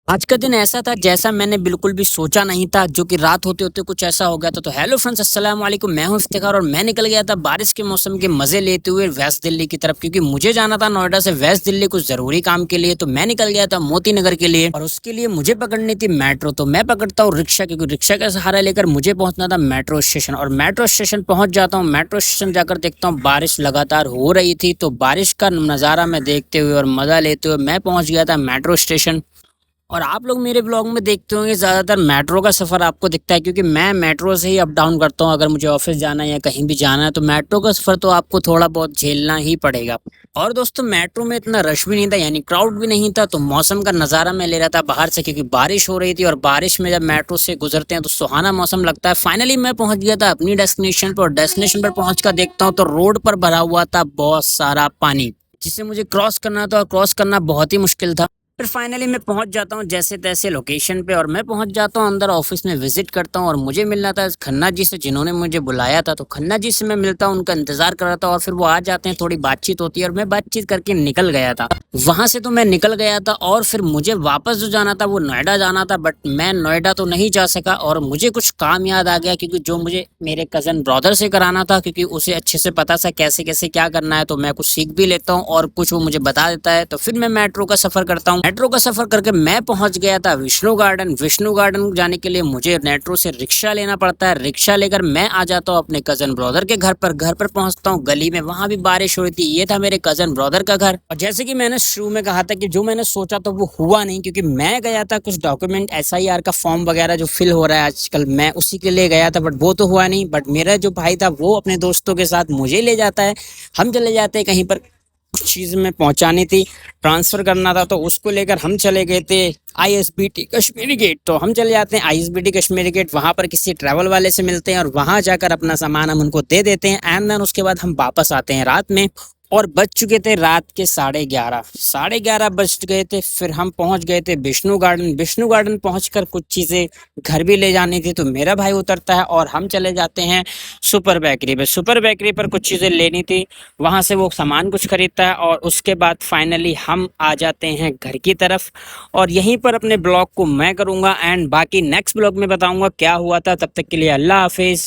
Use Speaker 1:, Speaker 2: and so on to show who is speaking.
Speaker 1: आज का दिन ऐसा था जैसा मैंने बिल्कुल भी सोचा नहीं था, जो कि रात होते होते कुछ ऐसा हो गया था। तो हेलो फ्रेंड्स, अस्सलाम वालेकुम। मैं हूं इफ्तिखार और मैं निकल गया था बारिश के मौसम के मजे लेते हुए वेस्ट दिल्ली की तरफ, क्योंकि मुझे जाना था नोएडा से वेस्ट दिल्ली कुछ जरूरी काम के लिए। तो मैं निकल गया था मोती नगर के लिए और उसके लिए मुझे पकड़नी थी मेट्रो। तो मैं पकड़ता हूँ रिक्शा, क्योंकि रिक्शा का सहारा लेकर मुझे पहुंचना था मेट्रो स्टेशन। और मेट्रो स्टेशन पहुंच जाता हूँ। मेट्रो स्टेशन जाकर देखता हूँ बारिश लगातार हो रही थी। तो बारिश का नजारा मैं देखते हुए और मजा लेते हुए मैं पहुंच गया था मेट्रो स्टेशन। और आप लोग मेरे ब्लॉग में देखते होंगे ज़्यादातर मेट्रो का सफ़र आपको दिखता है, क्योंकि मैं मेट्रो से ही अप डाउन करता हूँ। अगर मुझे ऑफिस जाना है या कहीं भी जाना है तो मेट्रो का सफ़र तो आपको थोड़ा बहुत झेलना ही पड़ेगा। और दोस्तों, मेट्रो में इतना रश भी नहीं था, यानी क्राउड भी नहीं था। तो मौसम का नज़ारा मैं ले रहा था बाहर से, क्योंकि बारिश हो रही थी और बारिश में जब मेट्रो से गुजरते हैं तो सुहाना मौसम लगता है। फाइनली मैं पहुंच गया था अपनी डेस्टिनेशन पर। डेस्टिनेशन पर पहुंच कर देखता हूँ तो रोड पर भरा हुआ था बहुत सारा पानी, जिसे मुझे क्रॉस करना था और क्रॉस करना बहुत ही मुश्किल था। फिर फाइनली मैं पहुंच जाता हूं जैसे तैसे लोकेशन पे, और मैं पहुंच जाता हूं अंदर। ऑफिस में विजिट करता हूं और मुझे मिलना था खन्ना जी से, जिन्होंने मुझे बुलाया था। तो खन्ना जी से मैं मिलता हूं, उनका इंतजार कर रहा था और फिर वो आ जाते हैं, थोड़ी बातचीत होती है और मैं बातचीत करके निकल गया था वहां से। तो मैं निकल गया था और फिर मुझे वापस जो जाना था वो नोएडा जाना था, बट मैं नोएडा तो नहीं जा सका। और मुझे कुछ काम याद आ गया, क्योंकि जो मुझे मेरे कजन ब्रदर से कराना था, क्योंकि उसे अच्छे से पता था कैसे कैसे क्या करना है। तो मैं कुछ सीख भी लेता हूँ और कुछ वो मुझे बता देता है। तो फिर मैं मेट्रो का सफर करता हूँ। मेट्रो का सफर करके मैं पहुंच गया था विष्णु गार्डन। विष्णु गार्डन जाने के लिए मुझे मेट्रो से रिक्शा लेना पड़ता है। रिक्शा लेकर मैं आ जाता हूँ अपने कजन ब्रदर के घर पर। घर पर पहुंचता हूँ गली में, वहां भी बारिश हो रही थी। ये था मेरे कजन ब्रदर का घर। और जैसे कि मैंने शुरू में कहा था कि जो मैंने सोचा था वो हुआ नहीं, क्योंकि मैं गया था कुछ डॉक्यूमेंट SIR का फॉर्म वगैरह जो फिल हो रहा है आजकल, मैं उसी के लिए गया था, बट वो तो हुआ नहीं। बट मेरा जो भाई था वो अपने दोस्तों के साथ मुझे ले जाता है। हम चले जाते हैं कहीं पर, कुछ चीज़ में पहुंचानी थी, ट्रांसफर करना था, तो उसको लेकर हम चले गए थे ISBT कश्मीरी गेट। तो हम चले जाते हैं ISBT कश्मीरी गेट, वहां पर किसी ट्रैवल वाले से मिलते हैं और वहां जाकर अपना सामान हम उनको दे देते हैं। एंड देन उसके बाद हम वापस आते हैं रात में। और बज चुके थे रात के 11:30, 11:30 बज गए थे। फिर हम पहुंच गए थे विष्णु गार्डन। विष्णु गार्डन पहुंचकर कुछ चीजें घर भी ले जानी थी, तो मेरा भाई उतरता है और हम चले जाते हैं सुपर बेकरी पे। सुपर बेकरी पर कुछ चीजें लेनी थी, वहां से वो सामान कुछ खरीदता है और उसके बाद फाइनली हम आ जाते हैं घर की तरफ। और यहीं पर अपने ब्लॉग को मैं करूंगा एंड बाकी नेक्स्ट ब्लॉग में बताऊंगा क्या हुआ था। तब तक के लिए अल्लाह हाफिज।